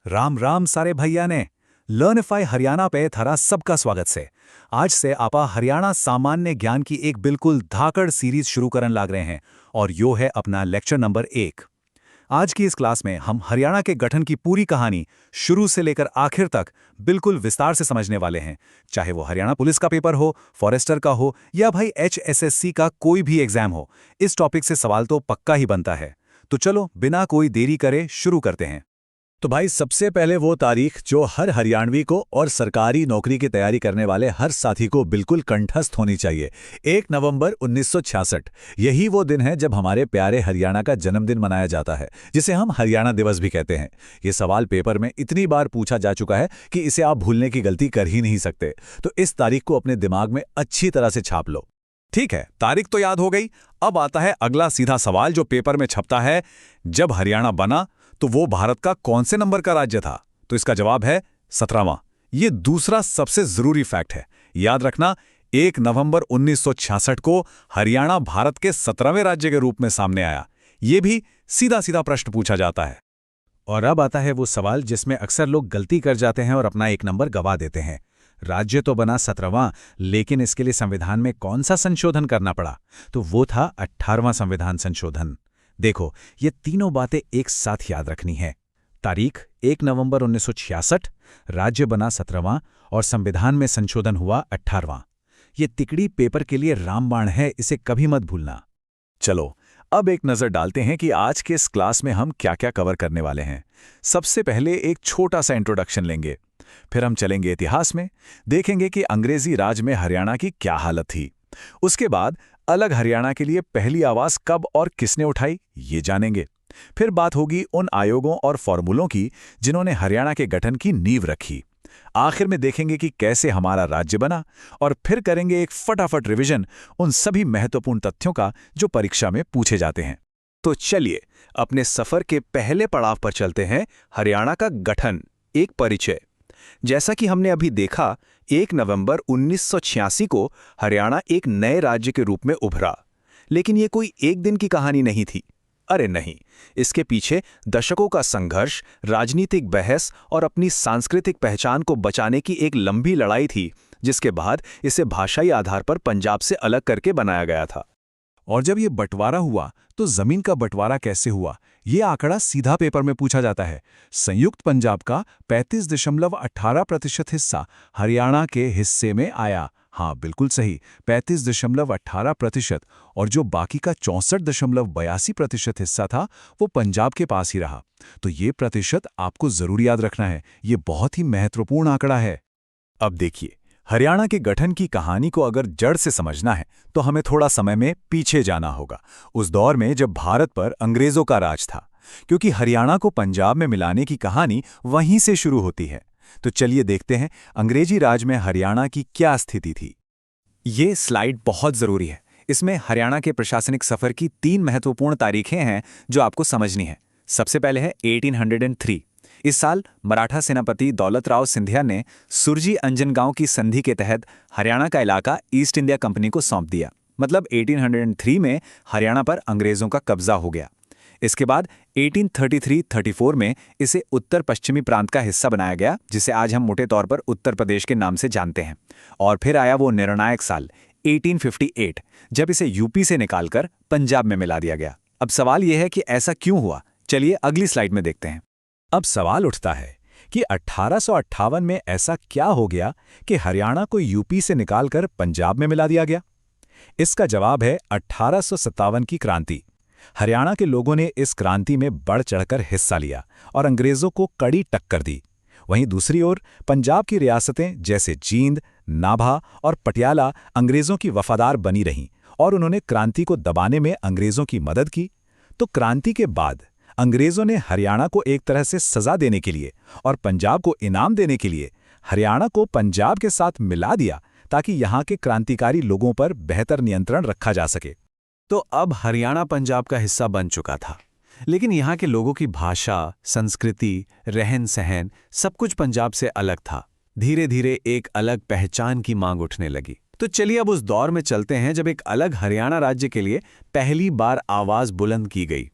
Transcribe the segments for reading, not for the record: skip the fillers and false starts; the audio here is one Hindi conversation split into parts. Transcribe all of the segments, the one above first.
राम राम सारे भैया ने लर्निफाई हरियाणा पे थारा सबका स्वागत से। आज से आपा हरियाणा सामान्य ज्ञान की एक बिल्कुल धाकड़ सीरीज शुरू करन लाग रहे हैं और यो है अपना लेक्चर नंबर 1। आज की इस क्लास में हम हरियाणा के गठन की पूरी कहानी शुरू से लेकर आखिर तक बिल्कुल विस्तार से समझने वाले हैं। चाहे वो हरियाणा पुलिस का पेपर हो, फॉरेस्टर का हो या भाई HSSC का कोई भी एग्जाम हो, इस टॉपिक से सवाल तो पक्का ही बनता है। तो चलो बिना कोई देरी करे शुरू करते हैं। तो भाई सबसे पहले वो तारीख जो हर हरियाणवी को और सरकारी नौकरी की तैयारी करने वाले हर साथी को बिल्कुल कंठस्थ होनी चाहिए। 1 नवंबर 1966। यही वो दिन है जब हमारे प्यारे हरियाणा का जन्मदिन मनाया जाता है, जिसे हम हरियाणा दिवस भी कहते हैं। ये सवाल पेपर में इतनी बार पूछा जा चुका है कि इसे आप भूलने की गलती कर ही नहीं सकते। तो इस तारीख को अपने दिमाग में अच्छी तरह से छाप लो। ठीक है, तारीख तो याद हो गई। अब आता है अगला सीधा सवाल जो पेपर में छपता है, जब हरियाणा बना तो वो भारत का कौन से नंबर का राज्य था? तो इसका जवाब है 17वां। ये दूसरा सबसे जरूरी फैक्ट है। याद रखना, 1 नवंबर 1966 को हरियाणा भारत के 17वें राज्य के रूप में सामने आया। ये भी सीधा सीधा प्रश्न पूछा जाता है। और अब आता है वो सवाल जिसमें अक्सर लोग गलती कर जाते हैं और अपना 1 नंबर गवा देते हैं। राज्य तो बना 17वां, लेकिन इसके लिए संविधान में कौन सा संशोधन करना पड़ा? तो वो था 18वां संविधान संशोधन। देखो, ये तीनों बातें एक साथ याद रखनी है। तारीख 1 नवंबर 1966, राज्य बना 17वां और संविधान में संशोधन हुआ 18वां। ये तिकड़ी पेपर के लिए रामबाण है, इसे कभी मत भूलना। चलो अब एक नजर डालते हैं कि आज के इस क्लास में हम क्या क्या कवर करने वाले हैं। सबसे पहले एक छोटा सा इंट्रोडक्शन लेंगे, फिर हम चलेंगे इतिहास में, देखेंगे कि अंग्रेजी राज में हरियाणा की क्या हालत थी। उसके बाद अलग हरियाणा के लिए पहली आवाज कब और किसने उठाई, ये जानेंगे। फिर बात होगी उन आयोगों और फॉर्मूलों की जिन्होंने हरियाणा के गठन की नींव रखी। आखिर में देखेंगे कि कैसे हमारा राज्य बना और फिर करेंगे एक फटाफट रिवीजन उन सभी महत्वपूर्ण तथ्यों का जो परीक्षा में पूछे जाते हैं। तो चलिए अपने सफर के पहले पड़ाव पर चलते हैं, हरियाणा का गठन, एक परिचय। जैसा कि हमने अभी देखा, 1 नवंबर 1986 को हरियाणा एक नए राज्य के रूप में उभरा। लेकिन ये कोई एक दिन की कहानी नहीं थी। अरे नहीं, इसके पीछे दशकों का संघर्ष, राजनीतिक बहस और अपनी सांस्कृतिक पहचान को बचाने की एक लंबी लड़ाई थी, जिसके बाद इसे भाषाई आधार पर पंजाब से अलग करके बनाया गया था। और जब ये बंटवारा हुआ तो जमीन का बंटवारा कैसे हुआ, ये आंकड़ा सीधा पेपर में पूछा जाता है। संयुक्त पंजाब का 35.18% हिस्सा हरियाणा के हिस्से में आया। हाँ, बिल्कुल सही, 35.18%। और जो बाकी का 64.82% हिस्सा था वो पंजाब के पास ही रहा। तो ये प्रतिशत आपको जरूर याद रखना है, ये बहुत ही महत्वपूर्ण आंकड़ा है। अब देखिए, हरियाणा के गठन की कहानी को अगर जड़ से समझना है तो हमें थोड़ा समय में पीछे जाना होगा, उस दौर में जब भारत पर अंग्रेजों का राज था, क्योंकि हरियाणा को पंजाब में मिलाने की कहानी वहीं से शुरू होती है। तो चलिए देखते हैं अंग्रेजी राज में हरियाणा की क्या स्थिति थी। ये स्लाइड बहुत जरूरी है। इसमें हरियाणा के प्रशासनिक सफर की 3 महत्वपूर्ण तारीखें हैं जो आपको समझनी है। सबसे पहले है 1803। इस साल मराठा सेनापति दौलत राव सिंधिया ने सुरजी अंजनगांव की संधि के तहत हरियाणा का इलाका ईस्ट इंडिया कंपनी को सौंप दिया। मतलब 1803 में हरियाणा पर अंग्रेजों का कब्जा हो गया। इसके बाद 1833-34 में इसे उत्तर पश्चिमी प्रांत का हिस्सा बनाया गया, जिसे आज हम मोटे तौर पर उत्तर प्रदेश के नाम से जानते हैं। और फिर आया वो निर्णायक साल 1858, जब इसे यूपी से निकालकर पंजाब में मिला दिया गया। अब सवाल यह है कि ऐसा क्यों हुआ? चलिए अगली स्लाइड में देखते हैं। अब सवाल उठता है कि 1858 में ऐसा क्या हो गया कि हरियाणा को यूपी से निकालकर पंजाब में मिला दिया गया? इसका जवाब है 1857 की क्रांति। हरियाणा के लोगों ने इस क्रांति में बढ़ चढ़कर हिस्सा लिया और अंग्रेजों को कड़ी टक्कर दी। वहीं दूसरी ओर पंजाब की रियासतें जैसे जींद, नाभा और पटियाला अंग्रेजों की वफादार बनी रहीं और उन्होंने क्रांति को दबाने में अंग्रेजों की मदद की। तो क्रांति के बाद अंग्रेजों ने हरियाणा को एक तरह से सजा देने के लिए और पंजाब को इनाम देने के लिए हरियाणा को पंजाब के साथ मिला दिया, ताकि यहाँ के क्रांतिकारी लोगों पर बेहतर नियंत्रण रखा जा सके। तो अब हरियाणा पंजाब का हिस्सा बन चुका था, लेकिन यहाँ के लोगों की भाषा, संस्कृति, रहन सहन सब कुछ पंजाब से अलग था। धीरे धीरे एक अलग पहचान की मांग उठने लगी। तो चलिए अब उस दौर में चलते हैं जब एक अलग हरियाणा राज्य के लिए पहली बार आवाज बुलंद की गई।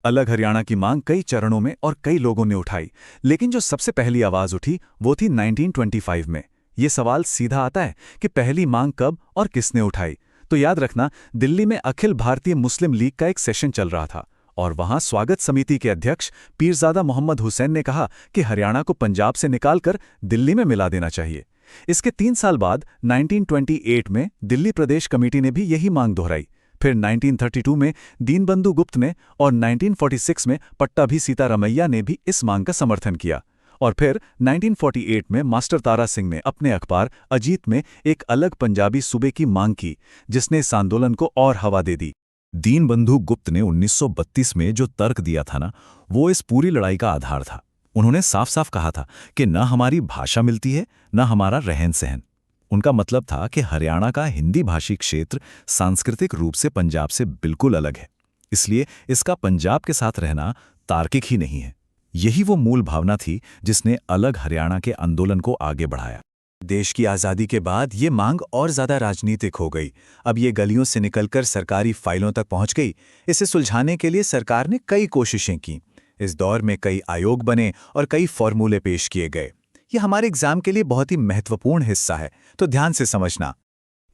अलग हरियाणा की मांग कई चरणों में और कई लोगों ने उठाई, लेकिन जो सबसे पहली आवाज उठी वो थी 1925 में। ये सवाल सीधा आता है कि पहली मांग कब और किसने उठाई। तो याद रखना, दिल्ली में अखिल भारतीय मुस्लिम लीग का एक सेशन चल रहा था और वहां स्वागत समिति के अध्यक्ष पीरजादा मोहम्मद हुसैन ने कहा कि हरियाणा को पंजाब से निकालकर दिल्ली में मिला देना चाहिए। इसके 3 साल बाद 1928 में दिल्ली प्रदेश कमेटी ने भी यही मांग दोहराई। फिर 1932 में दीनबंधु गुप्त ने और 1946 में पट्टाभी सीतारमैया ने भी इस मांग का समर्थन किया। और फिर 1948 में मास्टर तारा सिंह ने अपने अखबार अजीत में एक अलग पंजाबी सूबे की मांग की, जिसने इस आंदोलन को और हवा दे दी। दीनबंधु गुप्त ने 1932 में जो तर्क दिया था ना, वो इस पूरी लड़ाई का आधार था। उन्होंने साफ साफ कहा था कि न हमारी भाषा मिलती है, न हमारा रहन सहन। उनका मतलब था कि हरियाणा का हिंदी भाषी क्षेत्र सांस्कृतिक रूप से पंजाब से बिल्कुल अलग है, इसलिए इसका पंजाब के साथ रहना तार्किक ही नहीं है। यही वो मूल भावना थी जिसने अलग हरियाणा के आंदोलन को आगे बढ़ाया। देश की आज़ादी के बाद ये मांग और ज़्यादा राजनीतिक हो गई। अब ये गलियों से निकलकर सरकारी फाइलों तक पहुंच गई। इसे सुलझाने के लिए सरकार ने कई कोशिशें की। इस दौर में कई आयोग बने और कई फॉर्मूले पेश किए गए। ये हमारे एग्जाम के लिए बहुत ही महत्वपूर्ण हिस्सा है, तो ध्यान से समझना।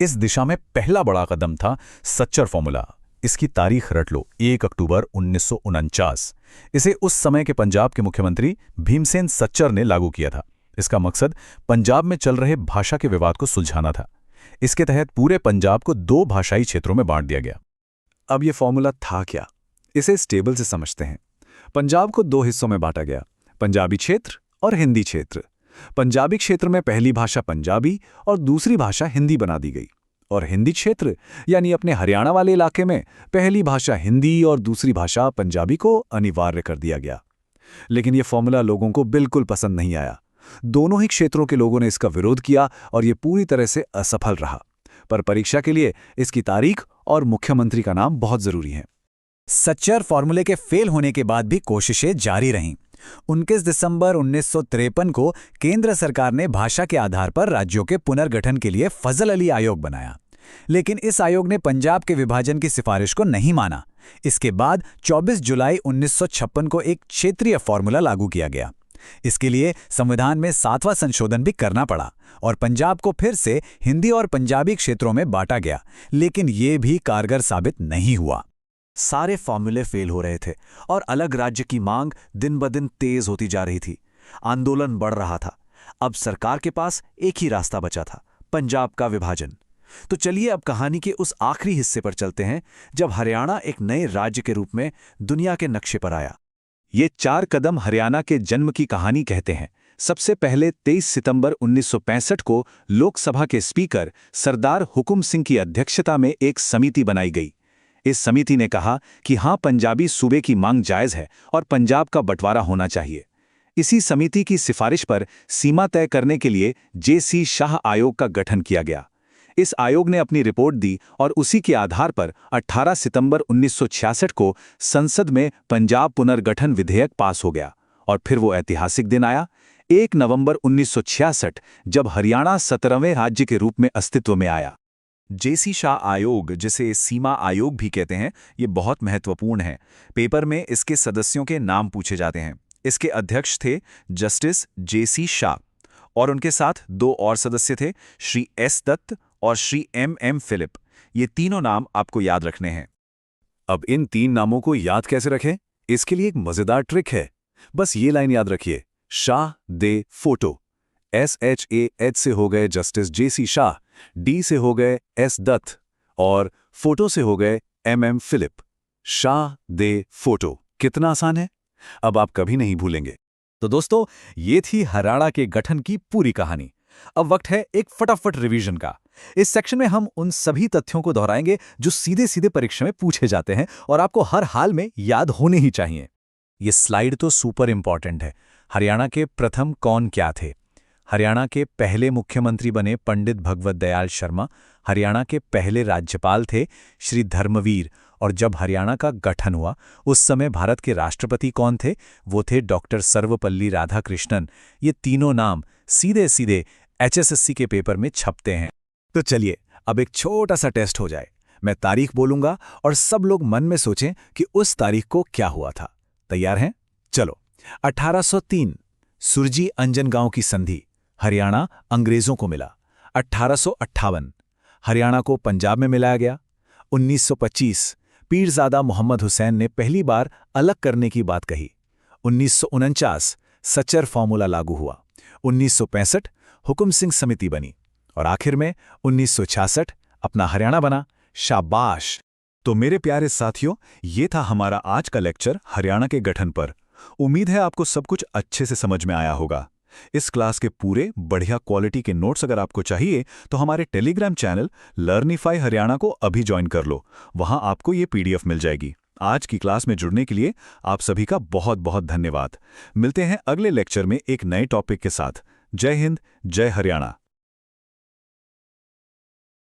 इस दिशा में पहला बड़ा कदम था सच्चर फॉर्मूला। इसकी तारीख रट लो, 1 अक्टूबर 1949। इसे उस समय के पंजाब के मुख्यमंत्री भीमसेन सच्चर ने लागू किया था। इसका मकसद पंजाब में चल रहे भाषा के विवाद को सुलझाना था। इसके तहत पूरे पंजाब को 2 भाषाई क्षेत्रों में बांट दिया गया। अब ये फॉर्मूला था क्या, इसे इस टेबल से समझते हैं। पंजाब को 2 हिस्सों में बांटा गया, पंजाबी क्षेत्र और हिंदी क्षेत्र। पंजाबी क्षेत्र में पहली भाषा पंजाबी और दूसरी भाषा हिंदी बना दी गई, और हिंदी क्षेत्र यानी अपने हरियाणा वाले इलाके में पहली भाषा हिंदी और दूसरी भाषा पंजाबी को अनिवार्य कर दिया गया। लेकिन यह फॉर्मूला लोगों को बिल्कुल पसंद नहीं आया। दोनों ही क्षेत्रों के लोगों ने इसका विरोध किया और यह पूरी तरह से असफल रहा। पर परीक्षा के लिए इसकी तारीख और मुख्यमंत्री का नाम बहुत जरूरी है। सच्चर फॉर्मूले के फेल होने के बाद भी कोशिशें जारी रहीं। 19 दिसंबर 1953 को केंद्र सरकार ने भाषा के आधार पर राज्यों के पुनर्गठन के लिए फजल अली आयोग बनाया, लेकिन इस आयोग ने पंजाब के विभाजन की सिफारिश को नहीं माना। इसके बाद 24 जुलाई 1956 को एक क्षेत्रीय फॉर्मूला लागू किया गया। इसके लिए संविधान में 7वां संशोधन भी करना पड़ा और पंजाब को फिर से हिंदी और पंजाबी क्षेत्रों में बांटा गया, लेकिन ये भी कारगर साबित नहीं हुआ। सारे फॉर्मूले फेल हो रहे थे और अलग राज्य की मांग दिन ब दिन तेज होती जा रही थी। आंदोलन बढ़ रहा था। अब सरकार के पास एक ही रास्ता बचा था, पंजाब का विभाजन। तो चलिए अब कहानी के उस आखिरी हिस्से पर चलते हैं, जब हरियाणा एक नए राज्य के रूप में दुनिया के नक्शे पर आया। ये 4 कदम हरियाणा के जन्म की कहानी कहते हैं। सबसे पहले 23 सितंबर 1965 को लोकसभा के स्पीकर सरदार हुकुम सिंह की अध्यक्षता में एक समिति बनाई गई। इस समिति ने कहा कि हाँ, पंजाबी सूबे की मांग जायज है और पंजाब का बंटवारा होना चाहिए। इसी समिति की सिफारिश पर सीमा तय करने के लिए जे.सी. शाह आयोग का गठन किया गया। इस आयोग ने अपनी रिपोर्ट दी और उसी के आधार पर 18 सितंबर 1966 को संसद में पंजाब पुनर्गठन विधेयक पास हो गया। और फिर वो ऐतिहासिक दिन आया, 1 नवंबर 1966, जब हरियाणा 17वें राज्य के रूप में अस्तित्व में आया। जे.सी. शाह आयोग, जिसे सीमा आयोग भी कहते हैं, ये बहुत महत्वपूर्ण है। पेपर में इसके सदस्यों के नाम पूछे जाते हैं। इसके अध्यक्ष थे जस्टिस जे.सी. शाह और उनके साथ 2 और सदस्य थे, श्री एस. दत्त और श्री एम. फिलिप। ये तीनों नाम आपको याद रखने हैं। अब इन 3 नामों को याद कैसे रखें, इसके लिए एक मजेदार ट्रिक है। बस ये लाइन याद रखिए, शाह दे फोटो। SHAH से हो गए जस्टिस जे.सी. शाह, D से हो गए S. दत्त और फोटो से हो गए M. फिलिप। शाह दे फोटो। कितना आसान है, अब आप कभी नहीं भूलेंगे। तो दोस्तों, ये थी हरियाणा के गठन की पूरी कहानी। अब वक्त है एक फटाफट रिवीजन का। इस सेक्शन में हम उन सभी तथ्यों को दोहराएंगे जो सीधे सीधे परीक्षा में पूछे जाते हैं और आपको हर हाल में याद होने ही चाहिए। ये स्लाइड तो सुपर इंपॉर्टेंट है। हरियाणा के प्रथम कौन क्या थे? हरियाणा के पहले मुख्यमंत्री बने पंडित भगवत दयाल शर्मा। हरियाणा के पहले राज्यपाल थे श्री धर्मवीर। और जब हरियाणा का गठन हुआ उस समय भारत के राष्ट्रपति कौन थे? वो थे डॉक्टर सर्वपल्ली राधाकृष्णन। ये तीनों नाम सीधे सीधे HSSC के पेपर में छपते हैं। तो चलिए अब एक छोटा सा टेस्ट हो जाए। मैं तारीख बोलूंगा और सब लोग मन में सोचें कि उस तारीख को क्या हुआ था। तैयार हैं? चलो। 1803 सुरजी अंजन गांव की संधि, हरियाणा अंग्रेजों को मिला। 1858 हरियाणा को पंजाब में मिलाया गया। 1925 पीरजादा मोहम्मद हुसैन ने पहली बार अलग करने की बात कही। 1949 सचर फॉर्मूला लागू हुआ। 1965 हुकुम सिंह समिति बनी और आखिर में 1966 अपना हरियाणा बना। शाबाश। तो मेरे प्यारे साथियों, ये था हमारा आज का लेक्चर हरियाणा के गठन पर। उम्मीद है आपको सब कुछ अच्छे से समझ में आया होगा। इस क्लास के पूरे बढ़िया क्वालिटी के नोट्स अगर आपको चाहिए तो हमारे टेलीग्राम चैनल लर्निफाई हरियाणा को अभी ज्वाइन कर लो। वहां आपको ये PDF मिल जाएगी। आज की क्लास में जुड़ने के लिए आप सभी का बहुत बहुत धन्यवाद। मिलते हैं अगले लेक्चर में एक नए टॉपिक के साथ। जय हिंद, जय हरियाणा।